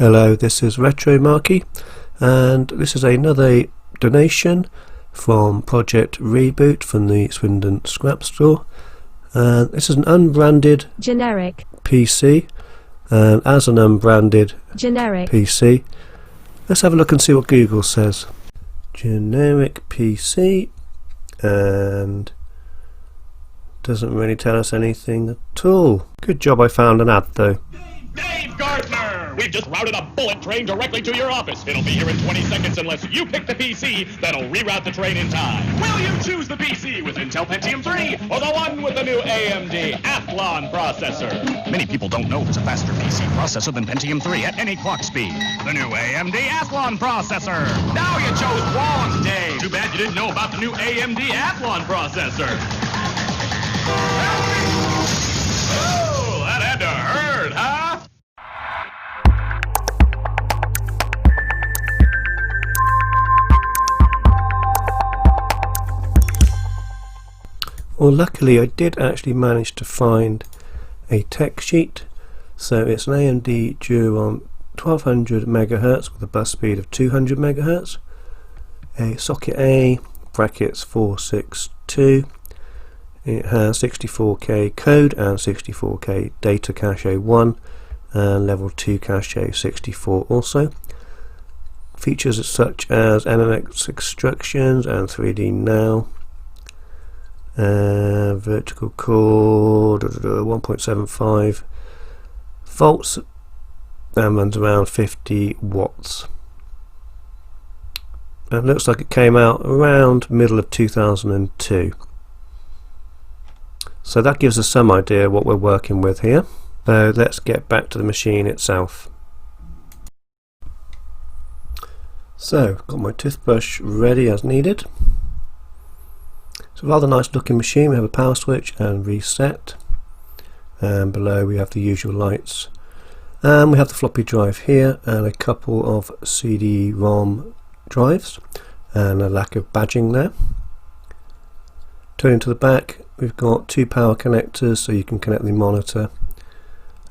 Hello, this is Retro Marky, and this is another donation from Project Reboot from the Swindon scrap store. And this is an unbranded generic PC, and as an unbranded generic PC, let's have a look and see what Google says. Generic PC, and doesn't really tell us anything at all. Good job I found an ad though. Dave Gardner! We've just routed a bullet train directly to your office. It'll be here in 20 seconds unless you pick the PC that'll reroute the train in time. Will you choose the PC with Intel Pentium 3 or the one with the new AMD Athlon processor? Many people don't know there's a faster PC processor than Pentium 3 at any clock speed. The new AMD Athlon processor. Now you chose wrong, Dave. Too bad you didn't know about the new AMD Athlon processor. Oh, that had to hurt, huh? Well, luckily I did actually manage to find a tech sheet. So it's an AMD Duron 1200 MHz with a bus speed of 200 MHz, a socket A, brackets 462. It has 64K code and 64K data cache 1 and level 2 cache 64 also. Features such as MMX instructions and 3D Now. Vertical core 1.75 volts and runs around 50 watts. And looks like it came out around middle of 2002. So that gives us some idea what we're working with here. So let's get back to the machine itself. So got my toothbrush ready as needed. It's a rather nice looking machine. We have a power switch and reset, and below we have the usual lights, and we have the floppy drive here and a couple of CD-ROM drives and a lack of badging there. Turning to the back, we've got two power connectors so you can connect the monitor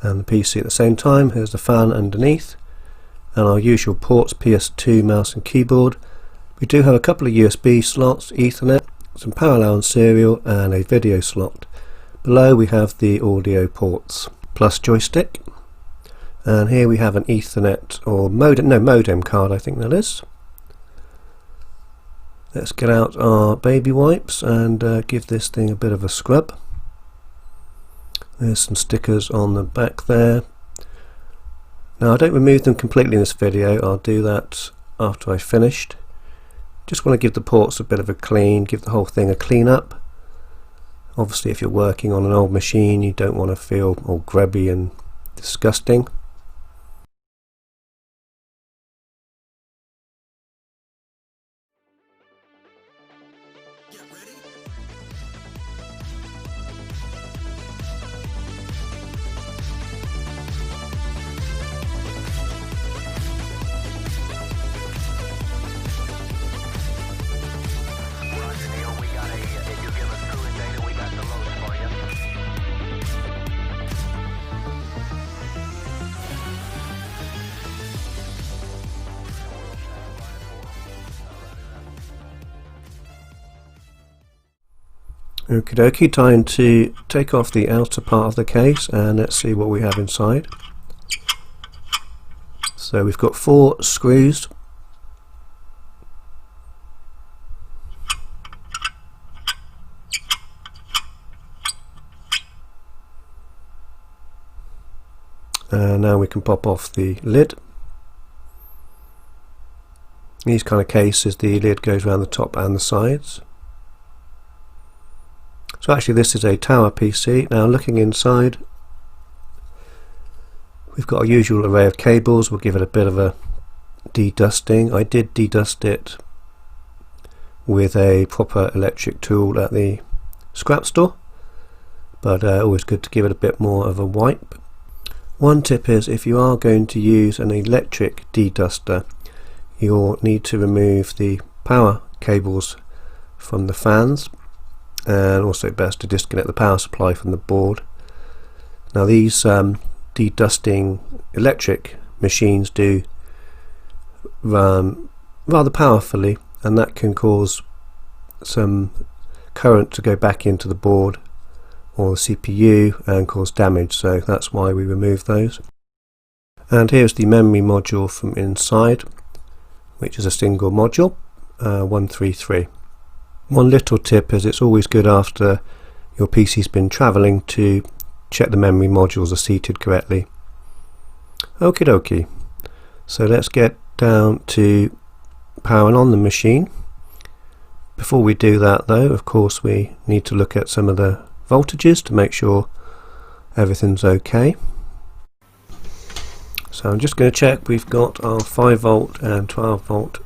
and the PC at the same time. Here's the fan underneath and our usual ports, PS2 mouse and keyboard. We do have a couple of USB slots, Ethernet, some parallel and serial, and a video slot. Below we have the audio ports plus joystick, and here we have an Ethernet or modem card, I think that is. Let's get out our baby wipes and give this thing a bit of a scrub. There's some stickers on the back there. Now I don't remove them completely in this video, I'll do that after I've finished. Just want to give the ports a bit of a clean, give the whole thing a clean up. Obviously if you're working on an old machine you don't want to feel all grubby and disgusting. Okie dokie, time to take off the outer part of the case and let's see what we have inside. So we've got 4 screws. And now we can pop off the lid. In these kind of cases the lid goes around the top and the sides. So actually this is a tower PC. Now looking inside, we've got our usual array of cables. We'll give it a bit of a de-dusting. I did de-dust it with a proper electric tool at the scrap store, but always good to give it a bit more of a wipe. One tip is if you are going to use an electric de-duster, you'll need to remove the power cables from the fans, and also best to disconnect the power supply from the board. Now these de-dusting electric machines do run rather powerfully, and that can cause some current to go back into the board or the CPU and cause damage, so that's why we remove those. And here's the memory module from inside, which is a single module, 133. One little tip is it's always good after your PC's been travelling to check the memory modules are seated correctly. Okie dokie, so let's get down to powering on the machine. Before we do that though, of course we need to look at some of the voltages to make sure everything's okay. So I'm just going to check we've got our 5 volt and 12 volt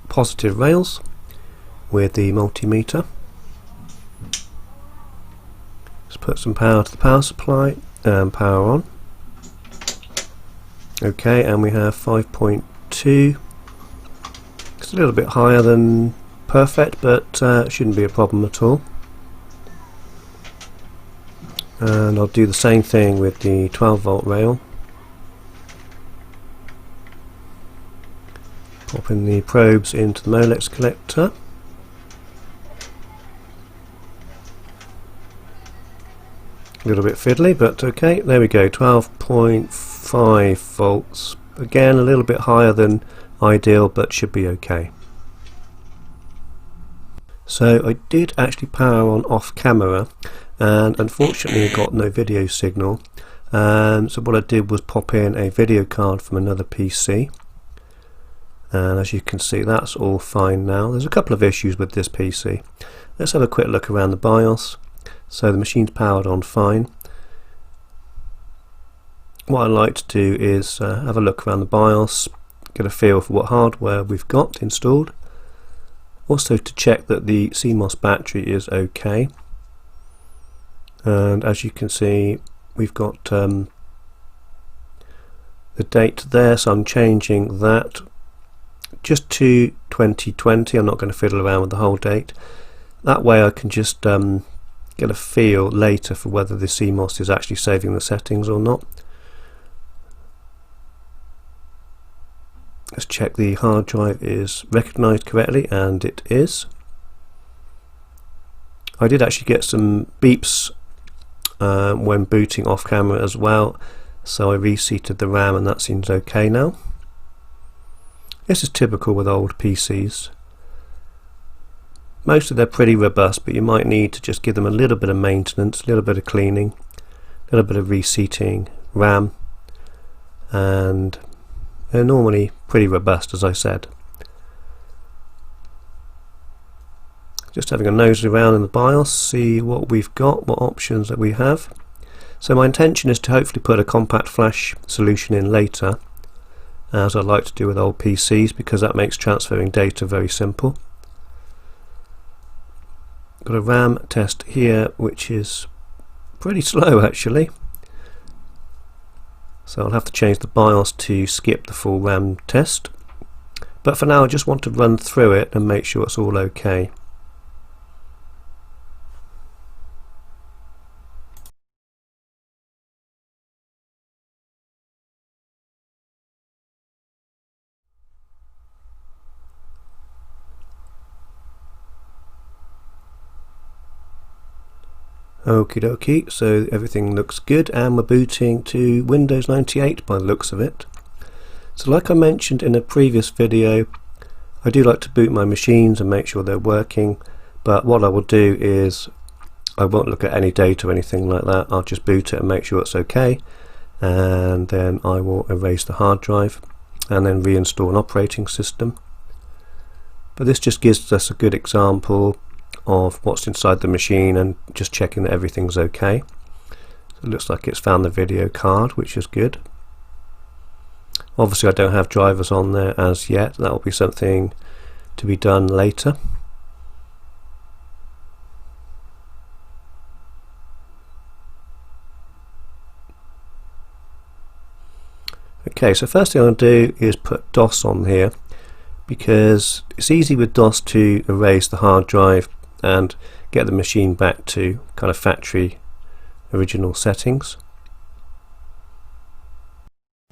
positive rails with the multimeter. Let's put some power to the power supply and power on. Okay, and we have 5.2. It's a little bit higher than perfect, but it shouldn't be a problem at all. And I'll do the same thing with the 12 volt rail. Popping the probes into the Molex collector. A little bit fiddly, but okay, there we go, 12.5 volts. Again, a little bit higher than ideal, but should be okay. So I did actually power on off camera, and unfortunately got no video signal. So what I did was pop in a video card from another PC, and as you can see that's all fine now. There's a couple of issues with this PC. Let's have a quick look around the BIOS. So the machine's powered on fine. What I like to do is have a look around the BIOS, get a feel for what hardware we've got installed. Also to check that the CMOS battery is okay. And as you can see, we've got the date there, so I'm changing that just to 2020. I'm not going to fiddle around with the whole date. That way I can just get a feel later for whether the CMOS is actually saving the settings or not. Let's check the hard drive is recognised correctly, and it is. I did actually get some beeps when booting off camera as well, so I reseated the RAM and that seems okay now. This is typical with old PCs. Most of them are pretty robust, but you might need to just give them a little bit of maintenance, a little bit of cleaning, a little bit of reseating RAM, and they're normally pretty robust, as I said. Just having a nose around in the BIOS, see what we've got, what options that we have. So my intention is to hopefully put a compact flash solution in later, as I like to do with old PCs, because that makes transferring data very simple. Got a RAM test here which is pretty slow actually, so I'll have to change the BIOS to skip the full RAM test, but for now I just want to run through it and make sure it's all okay. Okie dokie, so everything looks good and we're booting to Windows 98 by the looks of it. So like I mentioned in a previous video, I do like to boot my machines and make sure they're working, but what I will do is I won't look at any data or anything like that. I'll just boot it and make sure it's okay, and then I will erase the hard drive and then reinstall an operating system. But this just gives us a good example of what's inside the machine and just checking that everything's okay. So it looks like it's found the video card, which is good. Obviously I don't have drivers on there as yet. That will be something to be done later. Okay, so first thing I'll do is put DOS on here, because it's easy with DOS to erase the hard drive and get the machine back to kind of factory original settings.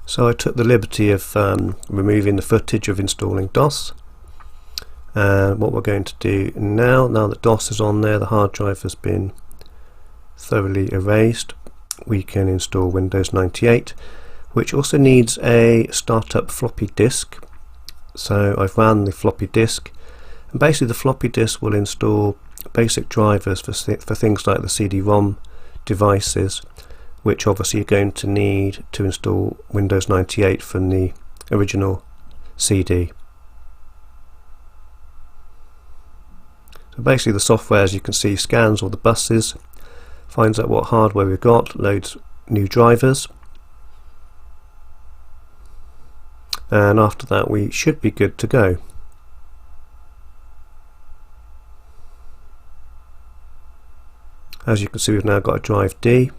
So I took the liberty of removing the footage of installing DOS, and what we're going to do now that DOS is on there, the hard drive has been thoroughly erased, we can install Windows 98, which also needs a startup floppy disk. So I've ran the floppy disk, and basically the floppy disk will install basic drivers for things like the CD-ROM devices, which obviously you're going to need to install Windows 98 from the original CD. So basically the software, as you can see, scans all the buses, finds out what hardware we've got, loads new drivers, and after that we should be good to go. As you can see, we've now got a drive D,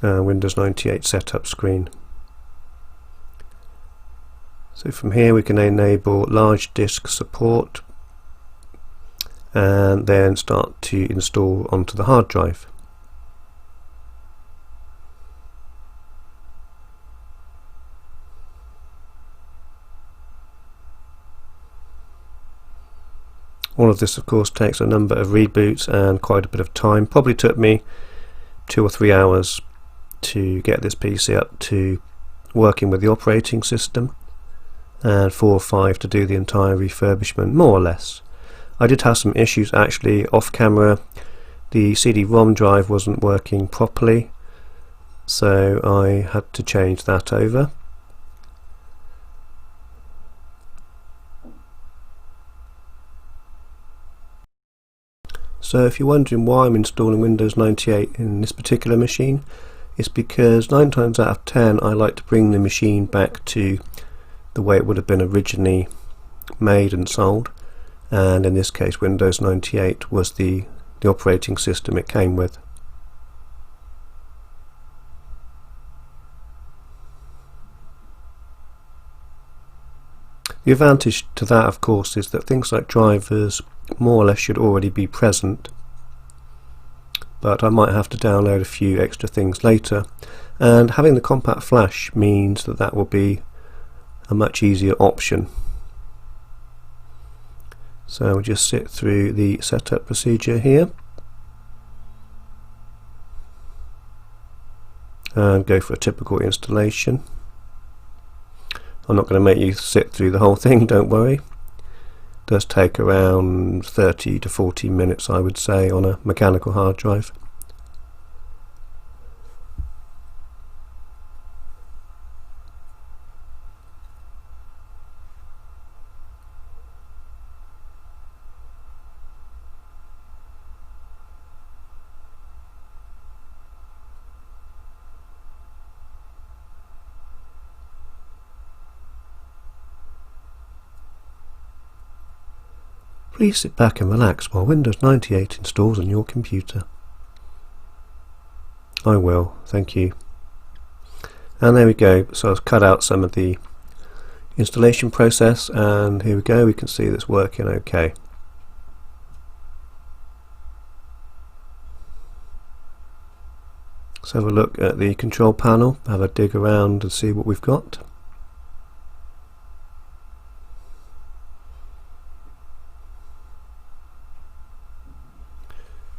Windows 98 setup screen. So from here we can enable large disk support and then start to install onto the hard drive. All of this of course takes a number of reboots and quite a bit of time. Probably took me 2 or 3 hours to get this PC up to working with the operating system, and 4 or 5 to do the entire refurbishment, more or less. I did have some issues actually off camera. The CD-ROM drive wasn't working properly, so I had to change that over. So if you're wondering why I'm installing Windows 98 in this particular machine, it's because 9 times out of 10 I like to bring the machine back to the way it would have been originally made and sold, and in this case Windows 98 was the operating system it came with. The advantage to that of course is that things like drivers more or less should already be present, but I might have to download a few extra things later, and having the compact flash means that that will be a much easier option. So we'll just sit through the setup procedure here and go for a typical installation. I'm not going to make you sit through the whole thing, don't worry. It does take around 30 to 40 minutes I would say on a mechanical hard drive. Please sit back and relax while Windows 98 installs on your computer. I will, thank you. And there we go. So I've cut out some of the installation process, and here we go, we can see that's working okay. Let's have a look at the control panel, have a dig around and see what we've got.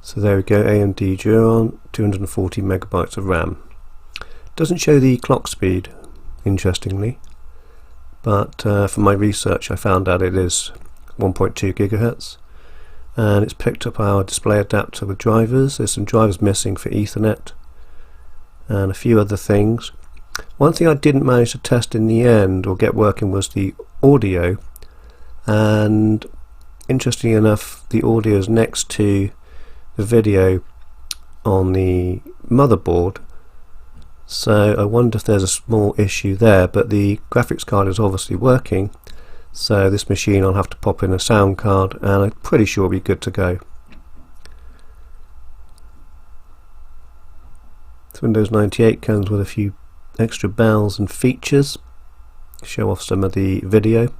So there we go, AMD Duron, 240 megabytes of RAM. Doesn't show the clock speed, interestingly, but for my research I found out it is 1.2 gigahertz, and it's picked up our display adapter with drivers. There's some drivers missing for Ethernet and a few other things. One thing I didn't manage to test in the end or get working was the audio, and interestingly enough the audio is next to the video on the motherboard, so I wonder if there's a small issue there, but the graphics card is obviously working, so this machine I'll have to pop in a sound card and I'm pretty sure it'll be good to go. So Windows 98 comes with a few extra bells and features, show off some of the video.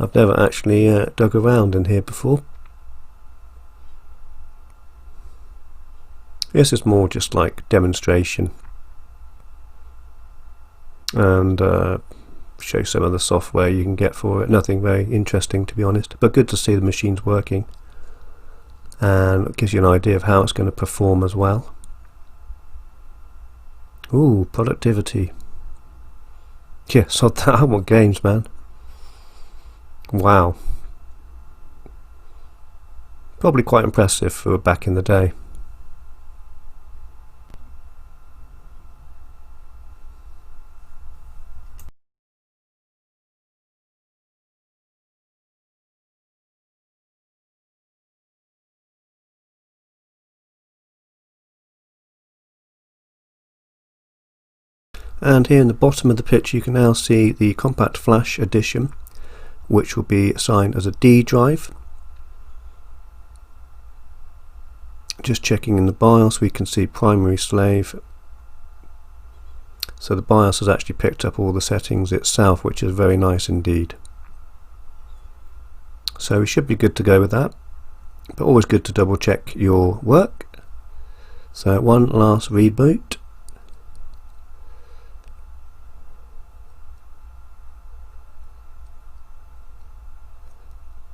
I've never actually dug around in here before. This is more just like demonstration and show some of the software you can get for it. Nothing very interesting, to be honest, but good to see the machine's working, and it gives you an idea of how it's going to perform as well. Ooh, productivity. Yeah, sod that. I want games, man. Wow. Probably quite impressive for back in the day. And here in the bottom of the picture you can now see the Compact Flash edition, which will be assigned as a D drive. Just checking in the BIOS, we can see primary slave. So the BIOS has actually picked up all the settings itself, which is very nice indeed. So we should be good to go with that, but always good to double check your work. So one last reboot.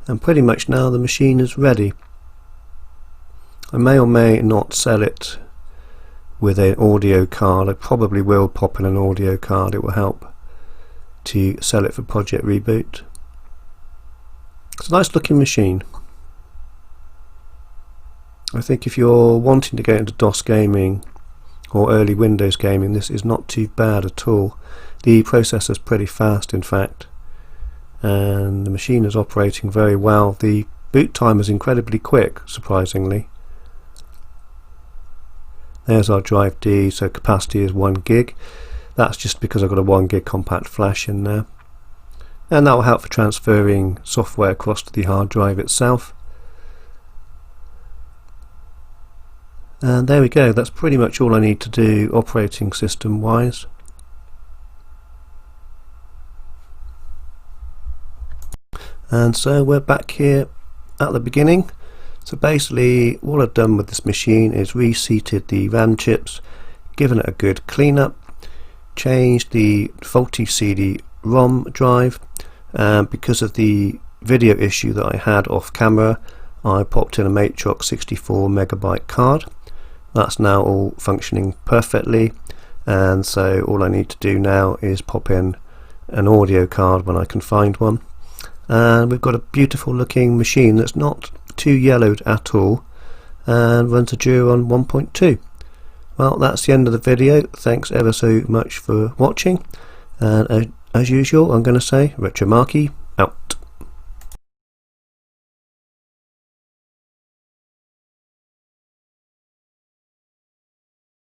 And pretty much now the machine is ready. I may or may not sell it with an audio card. I probably will pop in an audio card. It will help to sell it for Project Reboot. It's a nice looking machine. I think if you're wanting to get into DOS gaming or early Windows gaming, this is not too bad at all. The processor's pretty fast, in fact, and the machine is operating very well. The boot time is incredibly quick, surprisingly. There's our drive D, so capacity is 1 gig. That's just because I've got a 1 gig compact flash in there, and that will help for transferring software across to the hard drive itself. And there we go, that's pretty much all I need to do operating system wise. And so we're back here at the beginning. So basically what I've done with this machine is reseated the RAM chips, given it a good cleanup, changed the faulty CD-ROM drive, and because of the video issue that I had off camera, I popped in a Matrox 64 megabyte card. That's now all functioning perfectly, and so all I need to do now is pop in an audio card when I can find one. And we've got a beautiful looking machine that's not too yellowed at all and runs a Duron 1.2. Well, that's the end of the video. Thanks ever so much for watching, and as usual I'm going to say Retromarky